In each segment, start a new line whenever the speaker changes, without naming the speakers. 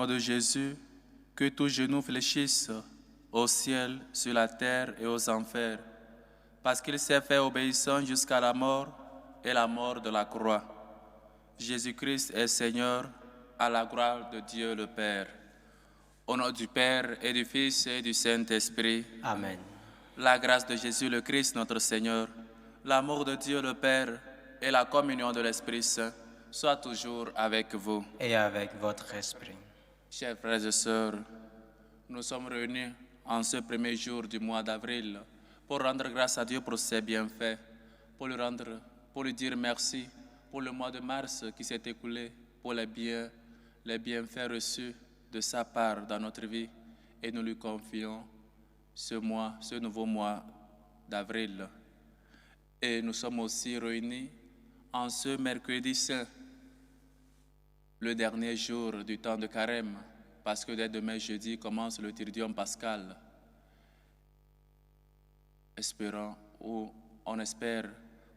nom de Jésus, que tous genoux fléchissent au ciel, sur la terre et aux enfers, parce qu'il s'est fait obéissant jusqu'à la mort et la mort de la croix. Jésus-Christ est Seigneur, à la gloire de Dieu le Père. Au nom du Père et du Fils et du Saint-Esprit.
Amen.
La grâce de Jésus le Christ, notre Seigneur, l'amour de Dieu le Père et la communion de l'Esprit Saint soient toujours avec vous.
Et avec votre esprit.
Chers frères et sœurs, nous sommes réunis en ce premier jour du mois d'avril pour rendre grâce à Dieu pour ses bienfaits, pour lui dire merci pour le mois de mars qui s'est écoulé, pour les bienfaits reçus de sa part dans notre vie, et nous lui confions ce nouveau mois d'avril. Et nous sommes aussi réunis en ce mercredi saint, le dernier jour du temps de carême, parce que dès demain jeudi commence le Triduum pascal. On espère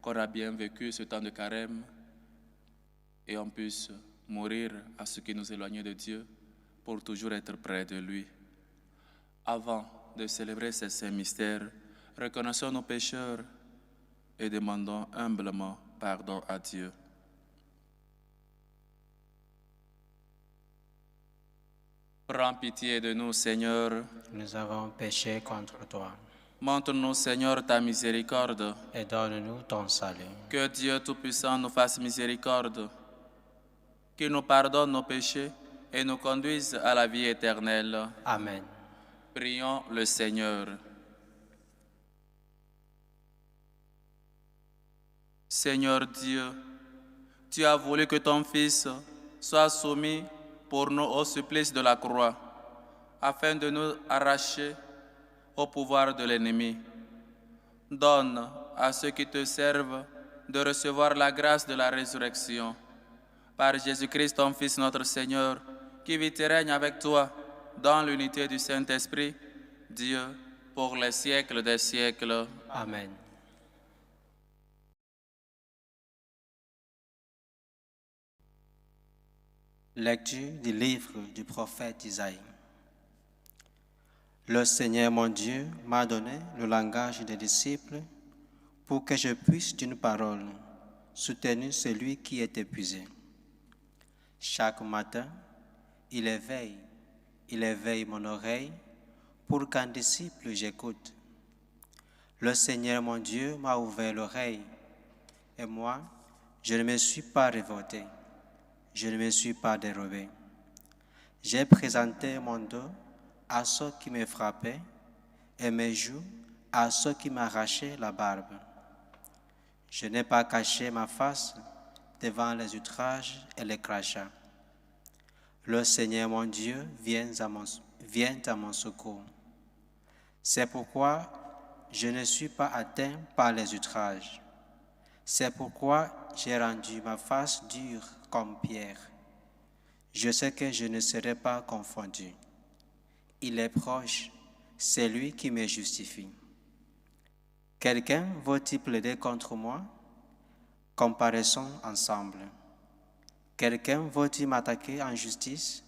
qu'on aura bien vécu ce temps de carême et on puisse mourir à ce qui nous éloigne de Dieu pour toujours être près de lui. Avant de célébrer ces saints mystères, reconnaissons nos pécheurs et demandons humblement pardon à Dieu. Prends pitié de nous, Seigneur.
Nous avons péché contre toi.
Montre-nous, Seigneur, ta miséricorde.
Et donne-nous ton salut.
Que Dieu Tout-Puissant nous fasse miséricorde, qu'il nous pardonne nos péchés et nous conduise à la vie éternelle.
Amen.
Prions le Seigneur. Seigneur Dieu, tu as voulu que ton Fils soit soumis pour nous au supplice de la croix, afin de nous arracher au pouvoir de l'ennemi. Donne à ceux qui te servent de recevoir la grâce de la résurrection. Par Jésus-Christ, ton Fils, notre Seigneur, qui vit et règne avec toi dans l'unité du Saint-Esprit, Dieu, pour les siècles des siècles.
Amen. Lecture du livre du prophète Isaïe. Le Seigneur mon Dieu m'a donné le langage des disciples pour que je puisse d'une parole soutenir celui qui est épuisé. Chaque matin, il éveille mon oreille pour qu'un disciple j'écoute. Le Seigneur mon Dieu m'a ouvert l'oreille et moi, je ne me suis pas révolté. Je ne me suis pas dérobé. J'ai présenté mon dos à ceux qui me frappaient et mes joues à ceux qui m'arrachaient la barbe. Je n'ai pas caché ma face devant les outrages et les crachats. Le Seigneur mon Dieu vient à mon secours. C'est pourquoi je ne suis pas atteint par les outrages. C'est pourquoi j'ai rendu ma face dure comme pierre. Je sais que je ne serai pas confondu. Il est proche, c'est lui qui me justifie. Quelqu'un veut-il plaider contre moi? Comparaissons ensemble. Quelqu'un veut-il m'attaquer en justice?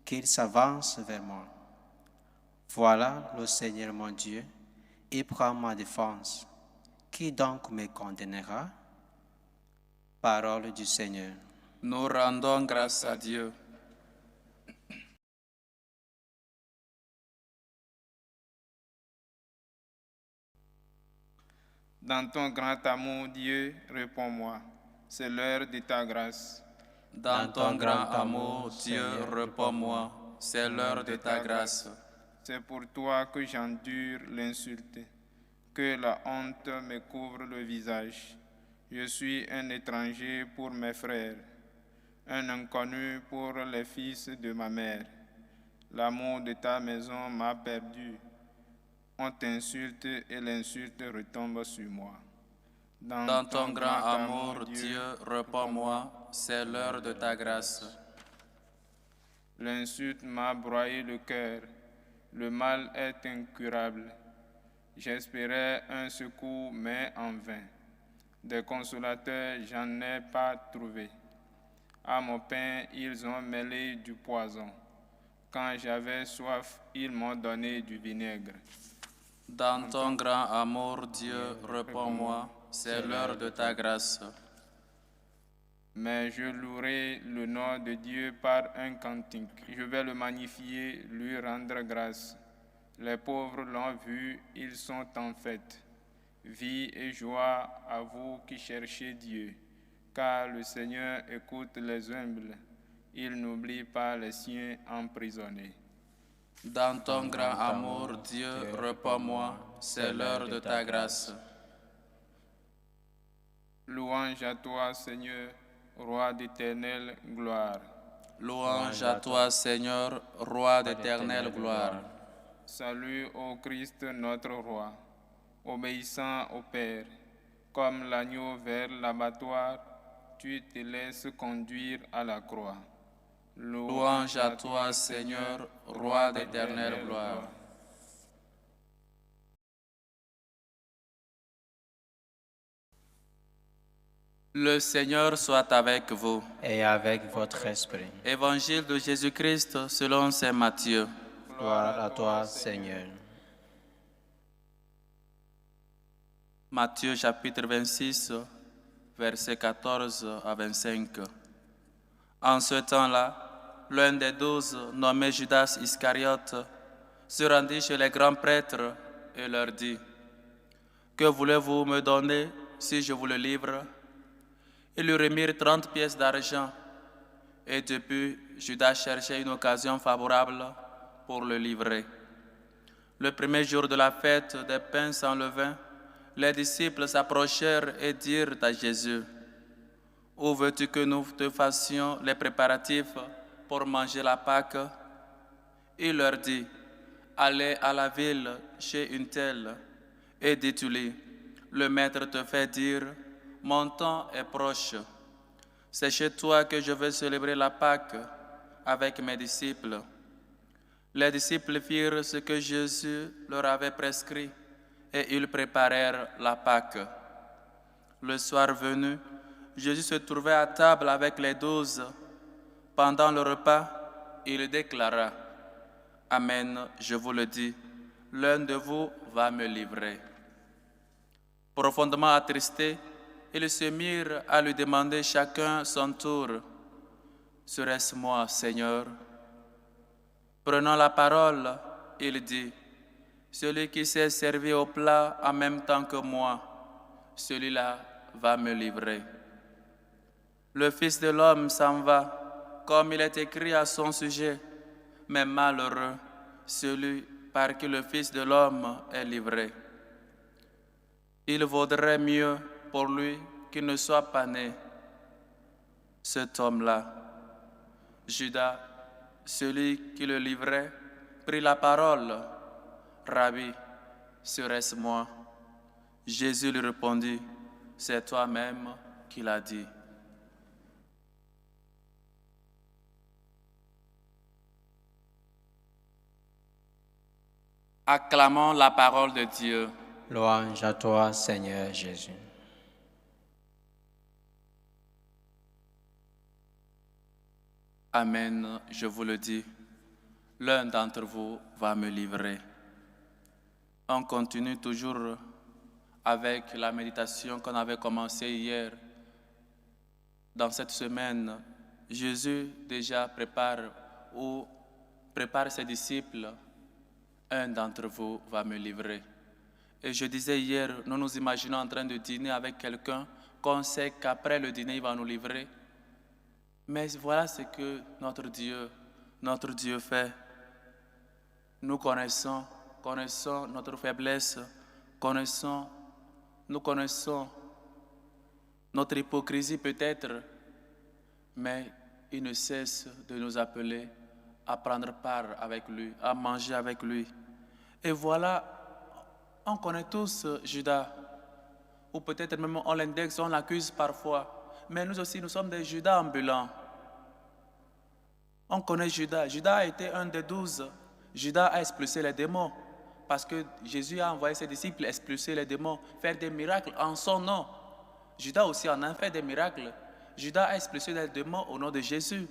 Qu'il s'avance vers moi. Voilà le Seigneur mon Dieu, il prend ma défense. Qui donc me condamnera? Parole du Seigneur.
Nous rendons grâce à Dieu.
Dans ton grand amour, Dieu, réponds-moi. C'est l'heure de ta grâce.
Dans ton grand amour, Dieu, réponds-moi. C'est l'heure de ta grâce.
C'est pour toi que j'endure l'insulte, que la honte me couvre le visage. Je suis un étranger pour mes frères, un inconnu pour les fils de ma mère. L'amour de ta maison m'a perdu. On t'insulte et l'insulte retombe sur moi.
Dans ton grand amour, Dieu, réponds-moi, c'est l'heure de ta grâce.
L'insulte m'a broyé le cœur. Le mal est incurable. J'espérais un secours, mais en vain. Des consolateurs, j'en ai pas trouvé. À mon pain, ils ont mêlé du poison. Quand j'avais soif, ils m'ont donné du vinaigre.
Dans ton grand amour, Dieu, réponds-moi, c'est l'heure de ta grâce.
Mais je louerai le nom de Dieu par un cantique. Je vais le magnifier, lui rendre grâce. Les pauvres l'ont vu, ils sont en fête. Vie et joie à vous qui cherchez Dieu, car le Seigneur écoute les humbles. Il n'oublie pas les siens emprisonnés.
Dans ton grand amour, Dieu, réponds-moi, c'est l'heure de ta grâce.
Louange à toi, Seigneur, Roi d'éternelle gloire.
Louange à toi, Seigneur, Roi d'éternelle gloire.
Salut au Christ notre Roi, obéissant au Père. Comme l'agneau vers l'abattoir, tu te laisses conduire à la croix.
Louange à toi, Seigneur, Roi d'éternelle gloire. Le Seigneur soit avec vous.
Et avec votre esprit.
Évangile de Jésus-Christ selon saint Matthieu.
Gloire à toi, Seigneur.
Matthieu chapitre 26, versets 14 à 25. En ce temps-là, l'un des 12, nommé Judas Iscariote, se rendit chez les grands prêtres et leur dit: « Que voulez-vous me donner si je vous le livre ?» Ils lui remirent 30 pièces d'argent, et depuis, Judas cherchait une occasion favorable pour le livrer. Le premier jour de la fête des pains sans levain, les disciples s'approchèrent et dirent à Jésus: « Où veux-tu que nous te fassions les préparatifs pour manger la Pâque ?» Il leur dit: « Allez à la ville chez une telle et dites-lui: le maître te fait dire: mon temps est proche. C'est chez toi que je vais célébrer la Pâque avec mes disciples. » Les disciples firent ce que Jésus leur avait prescrit et ils préparèrent la Pâque. Le soir venu, Jésus se trouvait à table avec les 12. Pendant le repas, il déclara: « Amen, je vous le dis, l'un de vous va me livrer. » Profondément attristés, ils se mirent à lui demander chacun son tour: « Serait-ce moi, Seigneur ?» Prenant la parole, il dit: « Celui qui s'est servi au plat en même temps que moi, celui-là va me livrer. Le Fils de l'homme s'en va, comme il est écrit à son sujet, mais malheureux celui par qui le Fils de l'homme est livré. Il vaudrait mieux pour lui qu'il ne soit pas né. » Cet homme-là, Judas, celui qui le livrait, prit la parole: « Rabbi, serait-ce moi ?» Jésus lui répondit: « C'est toi-même qui l'as dit. » Acclamons la parole de Dieu.
Louange à toi, Seigneur Jésus.
Amen, je vous le dis, l'un d'entre vous va me livrer. On continue toujours avec la méditation qu'on avait commencée hier. Dans cette semaine, Jésus déjà prépare ses disciples. Un d'entre vous va me livrer. Et je disais hier, nous nous imaginons en train de dîner avec quelqu'un qu'on sait qu'après le dîner, il va nous livrer. Mais voilà ce que notre Dieu fait. Nous connaissons notre faiblesse, nous connaissons notre hypocrisie peut-être, mais il ne cesse de nous appeler à prendre part avec lui, à manger avec lui. Et voilà, on connaît tous Judas, ou peut-être même on l'indexe, on l'accuse parfois, mais nous aussi nous sommes des Judas ambulants. On connaît Judas. Judas a été un des 12. Judas a expulsé les démons parce que Jésus a envoyé ses disciples expulser les démons, faire des miracles en son nom. Judas aussi en a fait des miracles. Judas a expulsé les démons au nom de Jésus.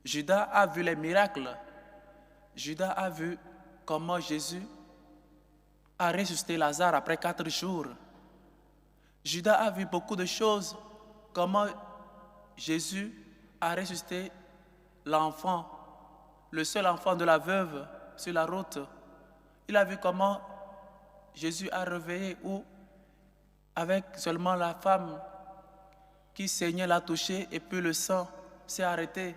Judas a vu les miracles Judas a vu comment Jésus a ressuscité Lazare après 4 jours. Judas a vu beaucoup de choses, comment Jésus a ressuscité l'enfant, le seul enfant de la veuve sur la route. Il a vu comment Jésus a réveillé ou avec seulement la femme qui saignait l'a touché et puis le sang s'est arrêté.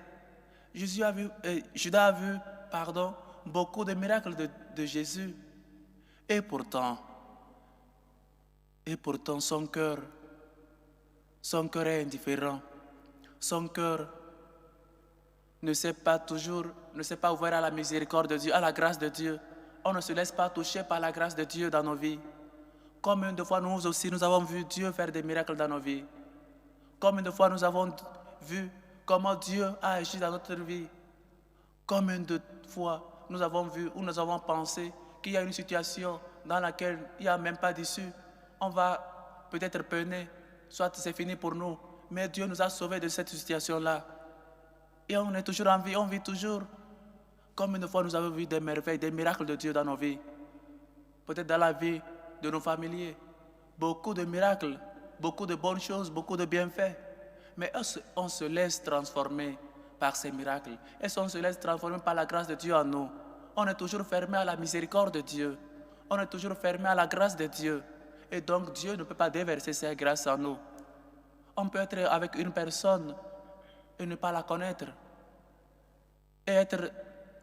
Judas a vu beaucoup de miracles de Jésus. Et pourtant son cœur est indifférent. Son cœur ne s'est pas ouvert à la miséricorde de Dieu, à la grâce de Dieu. On ne se laisse pas toucher par la grâce de Dieu dans nos vies. Combien de fois nous aussi, nous avons vu Dieu faire des miracles dans nos vies? Combien de fois nous avons vu comment Dieu a agi dans notre vie? Combien de fois nous avons vu ou nous avons pensé qu'il y a une situation dans laquelle il n'y a même pas d'issue? On va peut-être peiner, soit c'est fini pour nous, mais Dieu nous a sauvés de cette situation-là. Et on est toujours en vie, on vit toujours. Combien de fois nous avons vu des merveilles, des miracles de Dieu dans nos vies? Peut-être dans la vie de nos familiers. Beaucoup de miracles, beaucoup de bonnes choses, beaucoup de bienfaits. Mais on se laisse transformer par ces miracles. Est-ce qu'on se laisse transformer par la grâce de Dieu en nous? On est toujours fermé à la miséricorde de Dieu. On est toujours fermé à la grâce de Dieu. Et donc Dieu ne peut pas déverser sa grâce en nous. On peut être avec une personne et ne pas la connaître.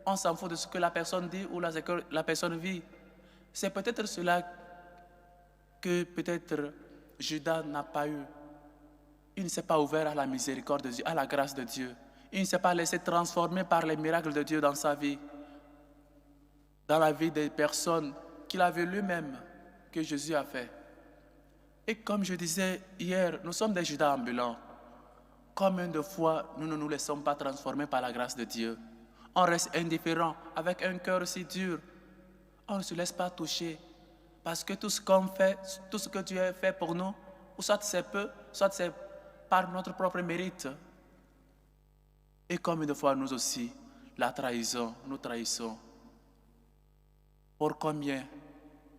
On s'en fout de ce que la personne dit ou ce que la personne vit. C'est peut-être cela que peut-être Judas n'a pas eu. Il ne s'est pas ouvert à la miséricorde de Dieu, à la grâce de Dieu. Il ne s'est pas laissé transformer par les miracles de Dieu dans sa vie, dans la vie des personnes qu'il a vues lui-même, que Jésus a fait. Et comme je disais hier, nous sommes des Judas ambulants. Combien de fois nous ne nous laissons pas transformer par la grâce de Dieu? On reste indifférent, avec un cœur si dur. On ne se laisse pas toucher. Parce que tout ce qu'on fait, tout ce que Dieu a fait pour nous, ou soit c'est peu, soit c'est par notre propre mérite. Et combien de fois nous aussi, la trahison, nous trahissons. Pour combien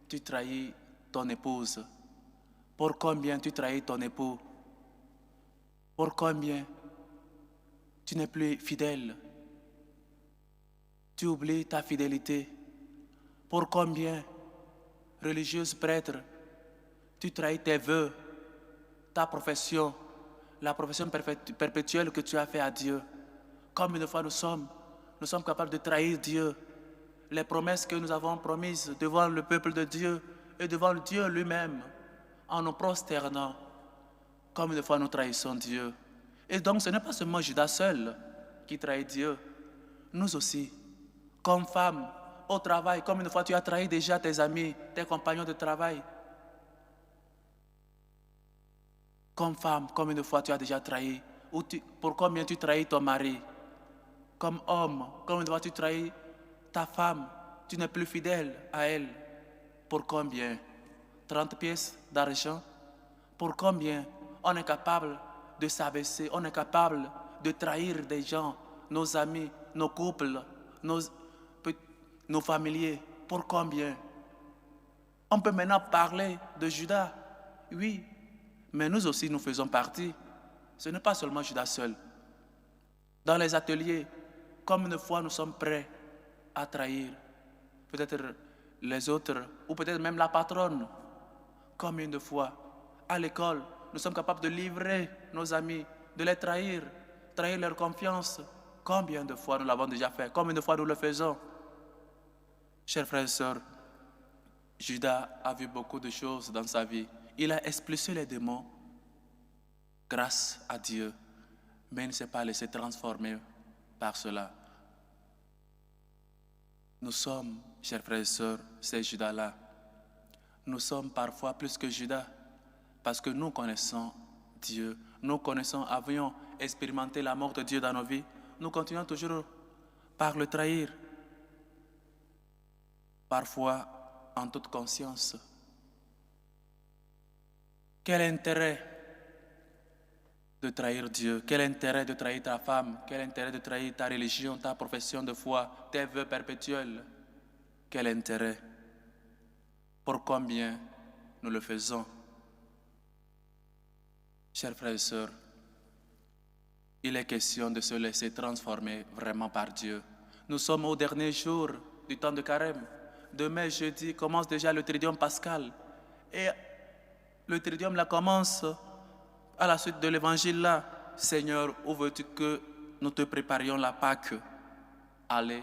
tu trahis ton épouse? Pour combien tu trahis ton époux? Pour combien tu n'es plus fidèle? Tu oublies ta fidélité. Pour combien, religieuse, prêtre, tu trahis tes vœux, ta profession, la profession perpétuelle que tu as fait à Dieu? Combien de fois nous sommes capables de trahir Dieu, les promesses que nous avons promises devant le peuple de Dieu et devant Dieu lui-même, en nous prosternant. Combien de fois nous trahissons Dieu? Et donc ce n'est pas seulement Judas seul qui trahit Dieu. Nous aussi, comme femmes, au travail, combien de fois tu as trahi déjà tes amis, tes compagnons de travail? Comme femme, combien de fois tu as déjà trahi? Pour combien tu trahis ton mari? Comme homme, combien de fois tu trahis ta femme? Tu n'es plus fidèle à elle. Pour combien? 30 pièces d'argent? Pour combien on est capable de s'abaisser, on est capable de trahir des gens, nos amis, nos couples, nos familiers? Pour combien? On peut maintenant parler de Judas, oui, mais nous aussi nous faisons partie. Ce n'est pas seulement Judas seul. Dans les ateliers, combien de fois nous sommes prêts à trahir peut-être les autres ou peut-être même la patronne? Combien de fois à l'école nous sommes capables de livrer nos amis, de les trahir leur confiance? Combien de fois nous l'avons déjà fait? Combien de fois nous le faisons? Chers frères et sœurs, Judas a vu beaucoup de choses dans sa vie. Il a expulsé les démons grâce à Dieu, mais il ne s'est pas laissé transformer par cela. Nous sommes, chers frères et sœurs, ces Judas-là. Nous sommes parfois plus que Judas, parce que nous connaissons Dieu. Nous avions expérimenté la mort de Dieu dans nos vies. Nous continuons toujours par le trahir. Parfois, en toute conscience. Quel intérêt de trahir Dieu? Quel intérêt de trahir ta femme? Quel intérêt de trahir ta religion, ta profession de foi, tes vœux perpétuels? Quel intérêt? Pour combien nous le faisons? Chers frères et sœurs, il est question de se laisser transformer vraiment par Dieu. Nous sommes au dernier jour du temps de carême. Demain, jeudi, commence déjà le Triduum pascal. Et le Triduum là commence à la suite de l'évangile là. Seigneur, où veux-tu que nous te préparions la Pâque? Allez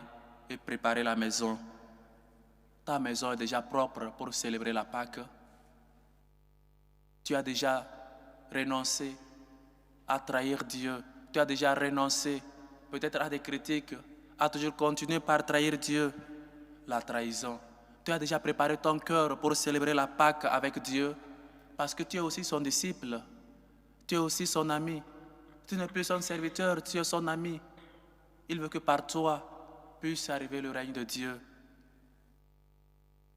et préparez la maison. Ta maison est déjà propre pour célébrer la Pâque. Tu as déjà renoncé à trahir Dieu. Tu as déjà renoncé peut-être à des critiques, à toujours continuer par trahir Dieu. La trahison. Tu as déjà préparé ton cœur pour célébrer la Pâque avec Dieu parce que tu es aussi son disciple. Tu es aussi son ami. Tu n'es plus son serviteur, tu es son ami. Il veut que par toi puisse arriver le règne de Dieu,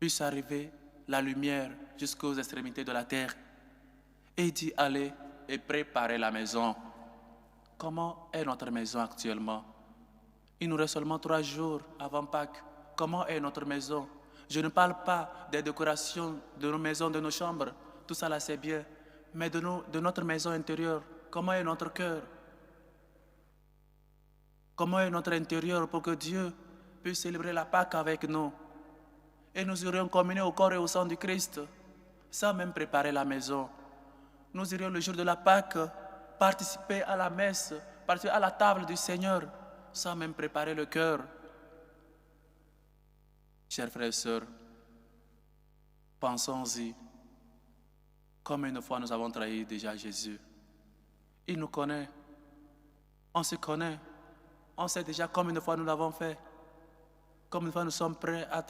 puisse arriver la lumière jusqu'aux extrémités de la terre. Et il dit, allez et préparez la maison. Comment est notre maison actuellement? Il nous reste seulement 3 jours avant Pâques. Comment est notre maison? Je ne parle pas des décorations de nos maisons, de nos chambres. Tout ça là c'est bien. Mais de notre maison intérieure. Comment est notre cœur? Comment est notre intérieur pour que Dieu puisse célébrer la Pâque avec nous? Et nous irions communier au corps et au sang du Christ, sans même préparer la maison. Nous irions le jour de la Pâque participer à la messe, participer à la table du Seigneur, sans même préparer le cœur. Chers frères et sœurs, pensons-y. Combien de fois nous avons trahi déjà Jésus? Il nous connaît. On se connaît. On sait déjà combien de fois nous l'avons fait. Combien de fois nous sommes prêts à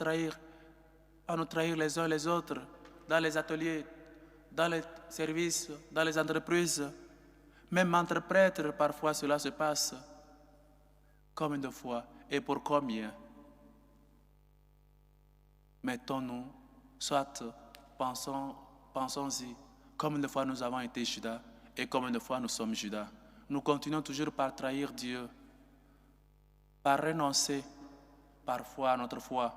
nous trahir les uns les autres, dans les ateliers, dans les services, dans les entreprises. Même entre prêtres, parfois cela se passe. Combien de fois et pour combien? Mettons-nous, soit pensons-y, combien de fois nous avons été Judas et combien de fois nous sommes Judas. Nous continuons toujours par trahir Dieu, par renoncer parfois à notre foi,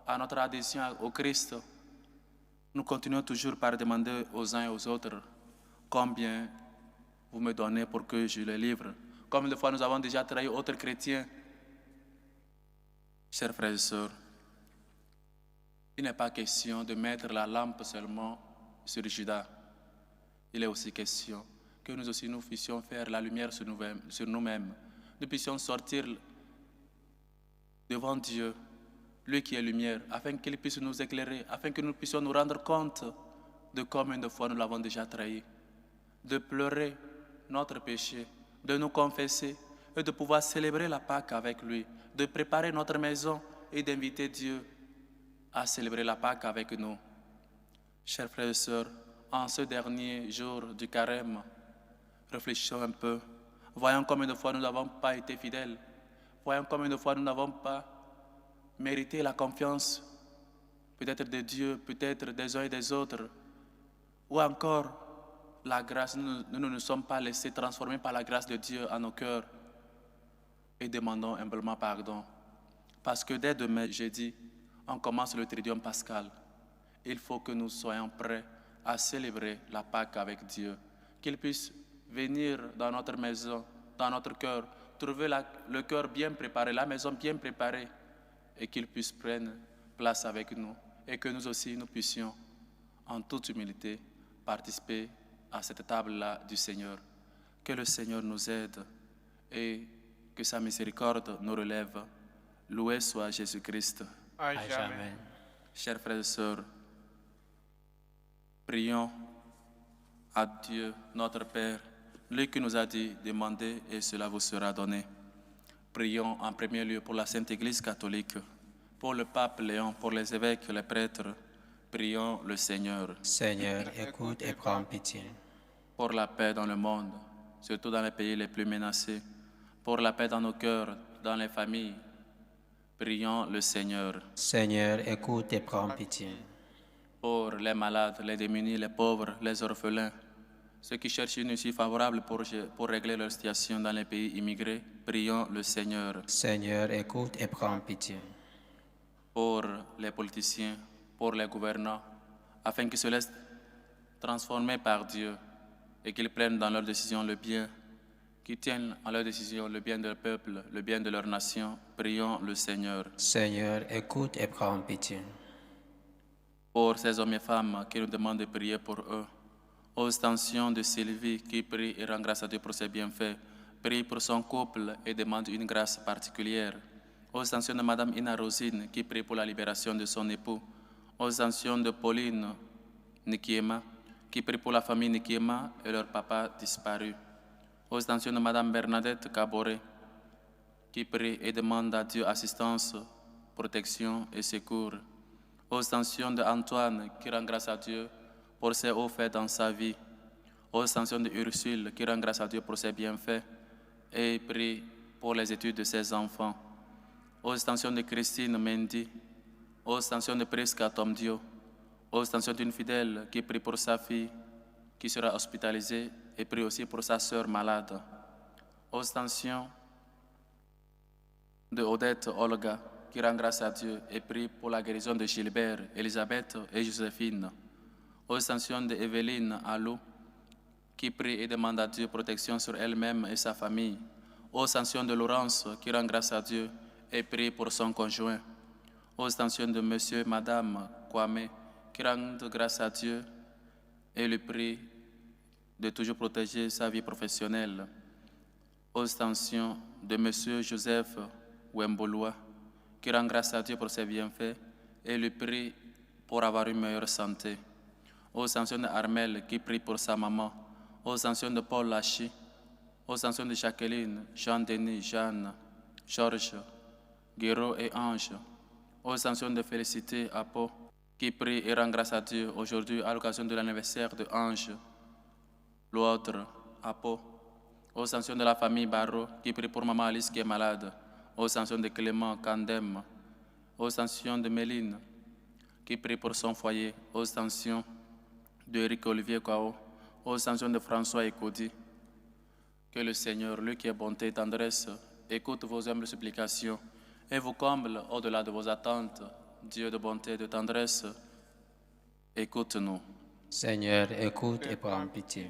à notre adhésion au Christ. Nous continuons toujours par demander aux uns et aux autres combien vous me donnez pour que je les livre. Combien de fois nous avons déjà trahi autres chrétiens. Chers frères et sœurs, il n'est pas question de mettre la lampe seulement sur Judas. Il est aussi question que nous aussi nous puissions faire la lumière sur nous-mêmes. Nous puissions sortir devant Dieu, lui qui est lumière, afin qu'il puisse nous éclairer, afin que nous puissions nous rendre compte de combien de fois nous l'avons déjà trahi, de pleurer notre péché, de nous confesser et de pouvoir célébrer la Pâque avec lui, de préparer notre maison et d'inviter Dieu à célébrer la Pâque avec nous. Chers frères et sœurs, en ce dernier jour du carême, réfléchissons un peu. Voyons combien de fois nous n'avons pas été fidèles. Voyons combien de fois nous n'avons pas mérité la confiance, peut-être de Dieu, peut-être des uns et des autres. Ou encore, la grâce, nous ne nous sommes pas laissés transformer par la grâce de Dieu à nos cœurs. Et demandons humblement pardon. Parce que dès demain, jeudi, on commence le Triduum pascal. Il faut que nous soyons prêts à célébrer la Pâque avec Dieu. Qu'il puisse venir dans notre maison, dans notre cœur, trouver le cœur bien préparé, la maison bien préparée, et qu'il puisse prendre place avec nous, et que nous aussi, nous puissions, en toute humilité, participer à cette table-là du Seigneur. Que le Seigneur nous aide et que sa miséricorde nous relève. Loué soit Jésus-Christ.
À jamais.
Chers frères et sœurs, prions à Dieu, notre Père, lui qui nous a dit « Demandez et cela vous sera donné ». Prions en premier lieu pour la Sainte Église catholique, pour le pape Léon, pour les évêques, les prêtres. Prions le Seigneur.
Seigneur, écoute et prends pitié.
Pour la paix dans le monde, surtout dans les pays les plus menacés. Pour la paix dans nos cœurs, dans les familles. Prions le Seigneur.
Seigneur, écoute et prends pitié.
Pour les malades, les démunis, les pauvres, les orphelins. Ceux qui cherchent une issue favorable pour régler leur situation dans les pays immigrés, prions le Seigneur.
Seigneur, écoute et prends pitié.
Pour les politiciens, pour les gouvernants, afin qu'ils se laissent transformer par Dieu et qu'ils prennent dans leurs décisions le bien, qu'ils tiennent en leurs décisions le bien de leur peuple, le bien de leur nation, prions le Seigneur.
Seigneur, écoute et prends pitié.
Pour ces hommes et femmes qui nous demandent de prier pour eux, aux extensions de Sylvie qui prie et rend grâce à Dieu pour ses bienfaits, prie pour son couple et demande une grâce particulière. Aux extensions de Madame Ina Rosine qui prie pour la libération de son époux. Aux extensions de Pauline Nikiema qui prie pour la famille Nikiema et leur papa disparu. Aux extensions de Madame Bernadette Caboret qui prie et demande à Dieu assistance, protection et secours. Aux extensions de Antoine qui rend grâce à Dieu pour ses hauts faits dans sa vie. Aux extensions de Ursule qui rend grâce à Dieu pour ses bienfaits et prie pour les études de ses enfants. Aux extensions de Christine Mendy, aux extensions de Prisca Tomdio, aux extensions d'une fidèle qui prie pour sa fille qui sera hospitalisée et prie aussi pour sa sœur malade. Aux extensions de Odette Olga qui rend grâce à Dieu et prie pour la guérison de Gilbert, Elisabeth et Joséphine. Aux extensions de Evelyne Alou qui prie et demande à Dieu protection sur elle-même et sa famille. Aux extensions de Laurence qui rend grâce à Dieu et prie pour son conjoint. Aux extensions de Monsieur et Madame Kwame qui rendent grâce à Dieu et lui prie de toujours protéger sa vie professionnelle. Aux extensions de Monsieur Joseph Wemboloa qui rend grâce à Dieu pour ses bienfaits et lui prie pour avoir une meilleure santé. Aux extensions de Armel qui prie pour sa maman. Aux extensions de Paul Lachi. Aux extensions de Jacqueline, Jean-Denis, Jeanne, Georges, Guéraud et Ange. Aux extensions de Félicité Apo qui prie et rend grâce à Dieu aujourd'hui à l'occasion de l'anniversaire de Ange, l'autre Apo. Aux extensions de la famille Barreau qui prie pour maman Alice qui est malade. Aux extensions de Clément Candem. Aux extensions de Méline qui prie pour son foyer. Aux extensions de Eric Olivier Kwao. Aux extensions de François Ekodi. Que le Seigneur, lui qui est bonté et tendresse, écoute vos humbles supplications et vous comble au-delà de vos attentes. Dieu de bonté et de tendresse, écoute-nous.
Seigneur, écoute et prends pitié.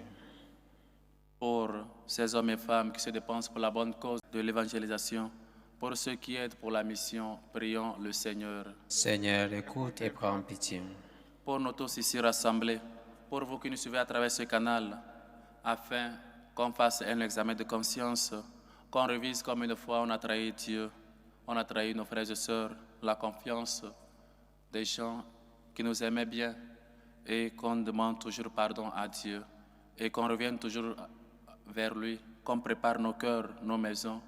Pour ces hommes et femmes qui se dépensent pour la bonne cause de l'évangélisation, pour ceux qui aident pour la mission, prions le Seigneur.
Seigneur, écoute et prends pitié.
Pour nous tous ici rassemblés, pour vous qui nous suivez à travers ce canal, afin qu'on fasse un examen de conscience, qu'on révise comme une fois on a trahi Dieu, on a trahi nos frères et sœurs, la confiance des gens qui nous aimaient bien et qu'on demande toujours pardon à Dieu et qu'on revienne toujours vers lui, qu'on prépare nos cœurs, nos maisons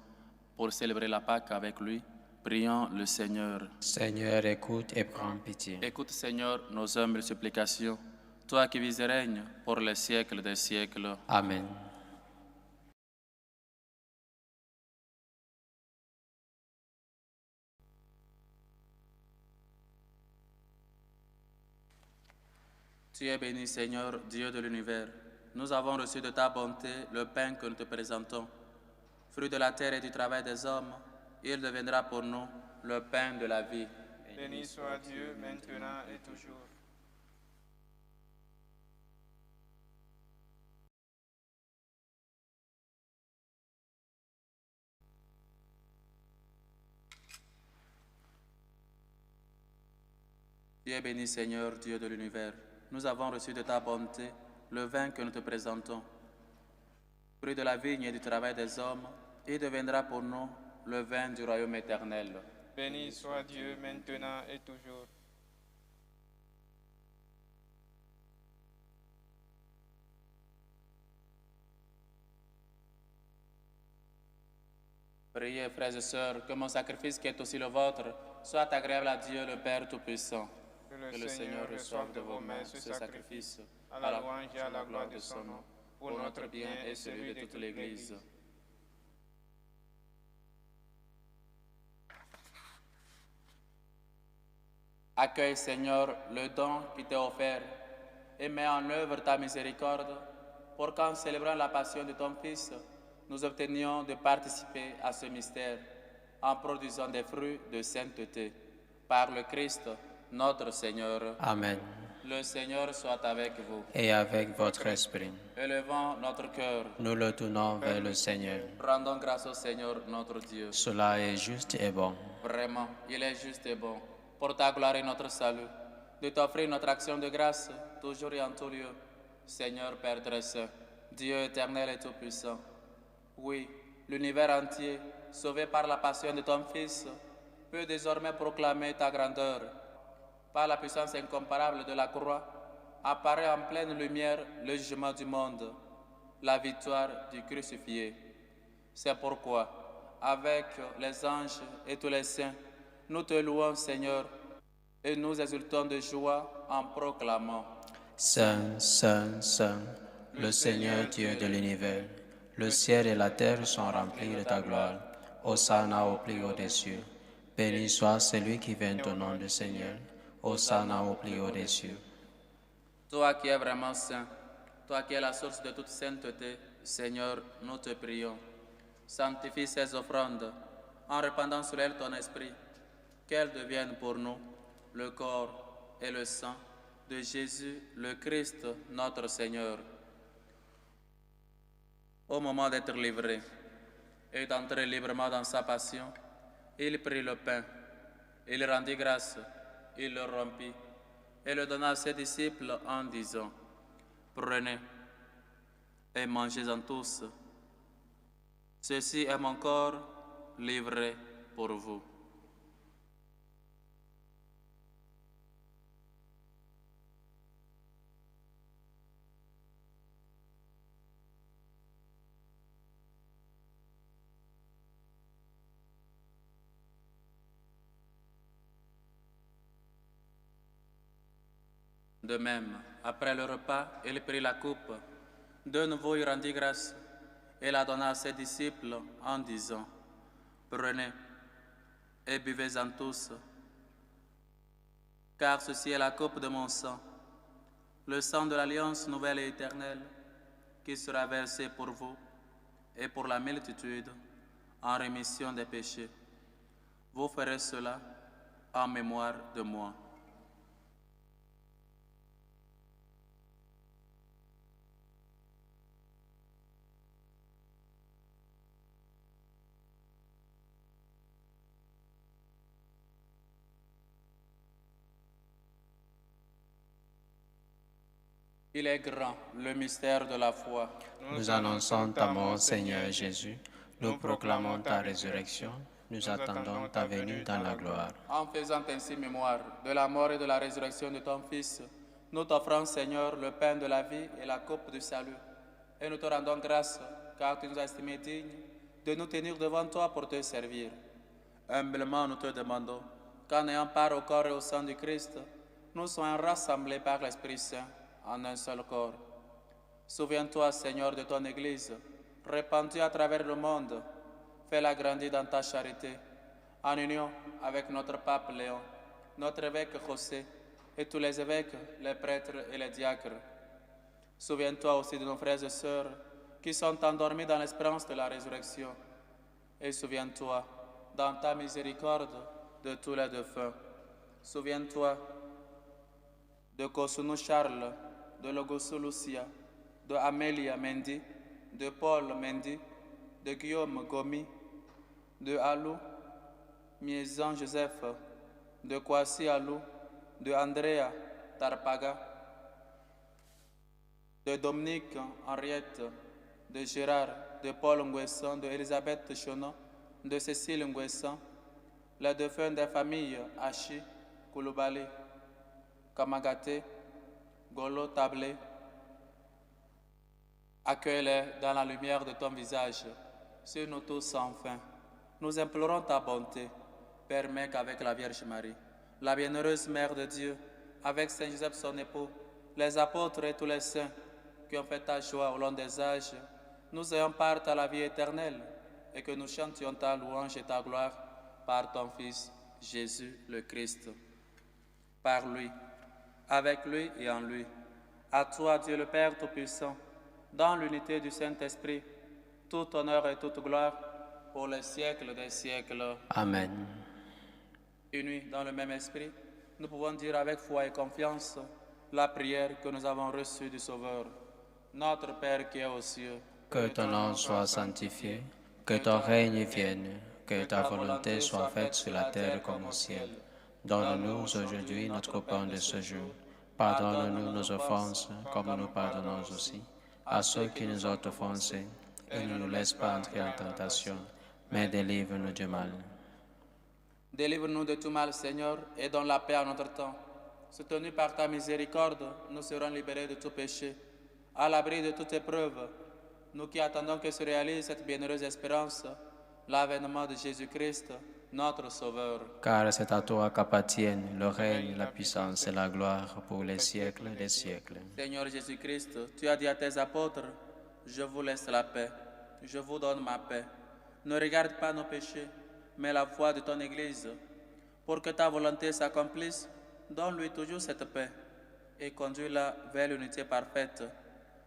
pour célébrer la Pâque avec lui. Prions le Seigneur.
Seigneur, écoute et prends pitié.
Écoute, Seigneur, nos humbles supplications, toi qui vis et règnes pour les siècles des siècles.
Amen.
Tu es béni, Seigneur, Dieu de l'univers. Nous avons reçu de ta bonté le pain que nous te présentons. Fruit de la terre et du travail des hommes, il deviendra pour nous le pain de la vie.
Béni soit Dieu maintenant et toujours.
Tu es béni, Seigneur, Dieu de l'univers. Nous avons reçu de ta bonté le vin que nous te présentons. Fruit de la vigne et du travail des hommes, il deviendra pour nous le vin du royaume éternel.
Béni soit Dieu maintenant et toujours.
Priez, frères et sœurs, que mon sacrifice qui est aussi le vôtre soit agréable à Dieu le Père Tout-Puissant.
Que le Seigneur reçoive de vos mains ce sacrifice, à la louange et à la gloire de son nom, pour notre bien et celui de toute l'Église.
Accueille, Seigneur, le don qui t'est offert et mets en œuvre ta miséricorde pour qu'en célébrant la passion de ton Fils, nous obtenions de participer à ce mystère en produisant des fruits de sainteté. Par le Christ, notre Seigneur.
Amen.
Le Seigneur soit avec vous.
Et avec votre esprit,
Élevons notre cœur.
nous le tournons vers le Seigneur.
Rendons grâce au Seigneur notre Dieu.
Cela est juste et bon.
Vraiment, il est juste et bon, pour ta gloire et notre salut, de t'offrir notre action de grâce, toujours et en tout lieu. Seigneur Père très saint, Dieu éternel et tout-puissant. Oui, l'univers entier, sauvé par la passion de ton Fils, peut désormais proclamer ta grandeur. Par la puissance incomparable de la croix, apparaît en pleine lumière le jugement du monde, la victoire du crucifié. C'est pourquoi, avec les anges et tous les saints, nous te louons, Seigneur, et nous exultons de joie en proclamant.
Saint, Saint, Saint, le Seigneur Dieu de l'univers, le ciel et la terre sont remplis de ta gloire. Hosanna au plus haut des cieux. Béni soit celui qui vient au nom du Seigneur. Hosanna au plus haut des cieux.
Toi qui es vraiment saint, toi qui es la source de toute sainteté, Seigneur, nous te prions. Sanctifie ces offrandes en répandant sur elles ton esprit, qu'elles deviennent pour nous le corps et le sang de Jésus, le Christ, notre Seigneur. Au moment d'être livré et d'entrer librement dans sa passion, il prit le pain, il rendit grâce, il le rompit et le donna à ses disciples en disant, « Prenez et mangez-en tous. Ceci est mon corps livré pour vous. » De même, après le repas, il prit la coupe. De nouveau, il rendit grâce et la donna à ses disciples en disant, « Prenez et buvez-en tous, car ceci est la coupe de mon sang, le sang de l'alliance nouvelle et éternelle, qui sera versé pour vous et pour la multitude en rémission des péchés. Vous ferez cela en mémoire de moi. » Il est grand, le mystère de la foi.
Nous annonçons ta mort, Seigneur Jésus. Nous proclamons ta résurrection. Nous attendons ta venue dans la gloire.
En faisant ainsi mémoire de la mort et de la résurrection de ton Fils, nous t'offrons, Seigneur, le pain de la vie et la coupe du salut. Et nous te rendons grâce, car tu nous as estimés dignes de nous tenir devant toi pour te servir. Humblement, nous te demandons qu'en ayant part au corps et au sang du Christ, nous soyons rassemblés par l'Esprit Saint en un seul corps. Souviens-toi, Seigneur, de ton Église, répandue à travers le monde. Fais-la grandir dans ta charité, en union avec notre pape Léon, notre évêque José et tous les évêques, les prêtres et les diacres. Souviens-toi aussi de nos frères et sœurs qui sont endormis dans l'espérance de la résurrection. Et souviens-toi, dans ta miséricorde, de tous les défunts. Souviens-toi de Kosunu Charles, de Logosu Lucia, de Amélia Mendy, de Paul Mendy, de Guillaume Gomi, de Alou Miezan Joseph, de Kwasi Alou, de Andrea Tarpaga, de Dominique Henriette, de Gérard, de Paul Nguessan, de Elisabeth Chonon, de Cécile Nguessan, les défunts des familles Achi, Kouloubali, Kamagate, Golo Tablé. Accueille-les dans la lumière de ton visage, sur nous tous sans fin. Nous implorons ta bonté. Permets qu'avec la Vierge Marie, la bienheureuse Mère de Dieu, avec Saint Joseph son époux, les apôtres et tous les saints qui ont fait ta joie au long des âges, nous ayons part à la vie éternelle et que nous chantions ta louange et ta gloire par ton Fils, Jésus le Christ. Par lui, avec lui et en lui, à toi, Dieu le Père Tout-Puissant, dans l'unité du Saint-Esprit, tout honneur et toute gloire pour les siècles des siècles.
Amen.
Unis dans le même esprit, nous pouvons dire avec foi et confiance la prière que nous avons reçue du Sauveur. Notre Père qui est aux cieux,
Que ton nom soit sanctifié, que ton règne vienne, que ta volonté soit faite sur la terre comme au ciel. Donne-nous aujourd'hui notre pain de ce jour. Pardonne-nous nos offenses, comme nous pardonnons aussi à ceux qui nous ont offensés, et ne nous laisse pas entrer en tentation, mais délivre-nous du mal.
délivre-nous de tout mal, Seigneur, et donne la paix à notre temps. Soutenus par ta miséricorde, nous serons libérés de tout péché, à l'abri de toute épreuve. Nous qui attendons que se réalise cette bienheureuse espérance, l'avènement de Jésus-Christ, notre Sauveur.
Car c'est à toi qu'appartiennent le règne, la puissance et la gloire pour les siècles des siècles.
Seigneur Jésus-Christ, tu as dit à tes apôtres, je vous laisse la paix, je vous donne ma paix. Ne regarde pas nos péchés, mais la foi de ton Église. Pour que ta volonté s'accomplisse, donne-lui toujours cette paix et conduis-la vers l'unité parfaite.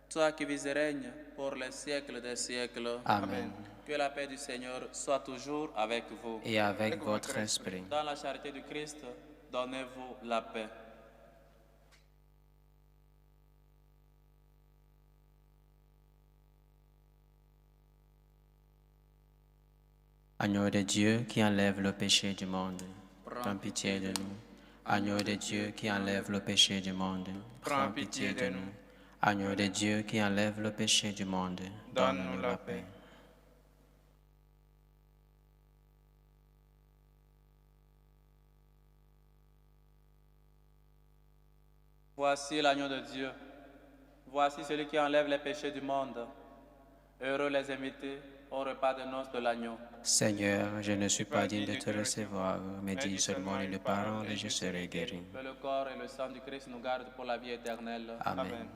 Toi qui vis et règnes pour les siècles des siècles.
Amen.
Que la paix du Seigneur soit toujours avec vous.
Et avec votre esprit.
Dans la charité du Christ, donnez-vous la paix.
Agneau de Dieu qui enlève le péché du monde, prends pitié de nous. Agneau de Dieu qui enlève le péché du monde, prends pitié de nous. Agneau de Dieu qui enlève le péché du monde, donne-nous la paix.
Voici l'agneau de Dieu. Voici celui qui enlève les péchés du monde. Heureux les invités au repas de noces de l'agneau.
Seigneur, je ne suis pas digne de te recevoir, mais dis seulement une parole et je serai guéri.
Que le corps et le sang du Christ nous gardent pour la vie éternelle.
Amen.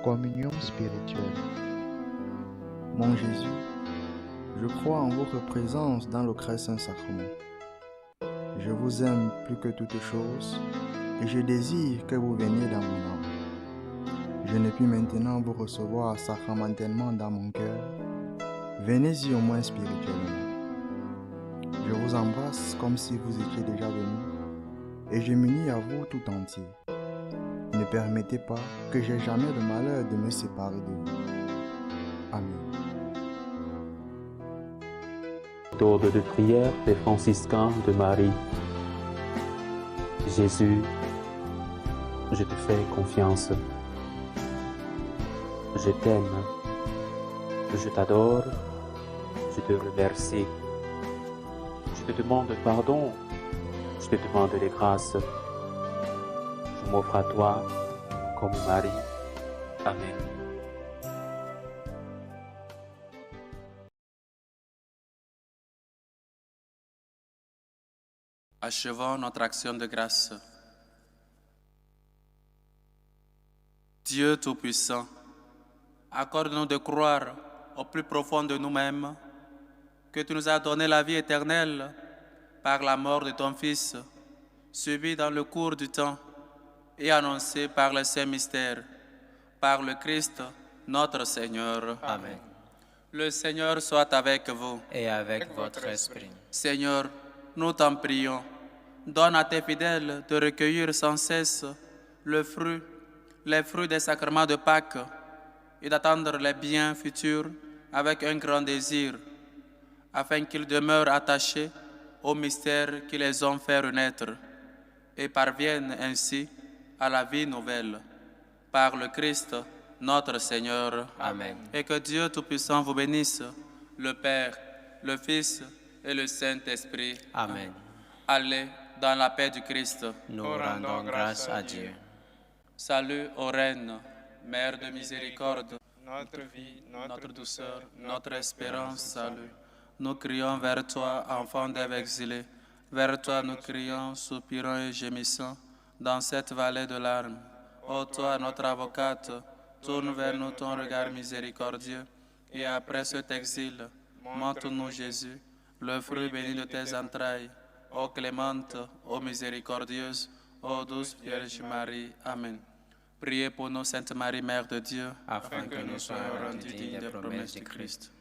Communion spirituelle. Mon Jésus, je crois en votre présence dans le très saint sacrement. Je vous aime plus que toute chose et je désire que vous veniez dans mon âme. Je ne puis maintenant vous recevoir sacramentellement dans mon cœur. Venez-y au moins spirituellement. Je vous embrasse comme si vous étiez déjà venu et je m'unis à vous tout entier. Ne permettez pas que j'aie jamais le malheur de me séparer de vous. Amen.
Méthode de prière des franciscains de Marie. Jésus, je te fais confiance. Je t'aime. Je t'adore. Je te remercie. Je te demande pardon. Je te demande les grâces. Je m'offre à toi comme Marie. Amen.
Achevons notre action de grâce. Dieu Tout-Puissant, accorde-nous de croire au plus profond de nous-mêmes que tu nous as donné la vie éternelle par la mort de ton Fils, subi dans le cours du temps et annoncé par le Saint-Mystère, par le Christ, notre Seigneur.
Amen.
Le Seigneur soit avec vous.
Et avec votre esprit.
Seigneur, nous t'en prions, donne à tes fidèles de recueillir sans cesse les fruits des sacrements de Pâques et d'attendre les biens futurs avec un grand désir, afin qu'ils demeurent attachés aux mystères qui les ont fait renaître et parviennent ainsi à la vie nouvelle. Par le Christ, notre Seigneur.
Amen.
Et que Dieu Tout-Puissant vous bénisse, le Père, le Fils et le Saint-Esprit.
Amen.
Allez dans la paix du Christ.
Nous rendons grâce à Dieu.
Salut aux reines, Mère de miséricorde,
Notre vie,
notre douceur, notre espérance, salut. Nous crions vers toi, enfant d'Ève exilés. Vers toi nous crions, soupirant et gémissant, dans cette vallée de larmes. Ô toi, notre avocate, tourne vers nous ton regard miséricordieux, et après cet exil, montre-nous Jésus, le fruit béni de tes entrailles, ô clémente, ô miséricordieuse, ô douce Vierge Marie. Amen. Priez pour nous, Sainte Marie, Mère de Dieu,
afin que nous soyons rendus dignes des promesses du Christ.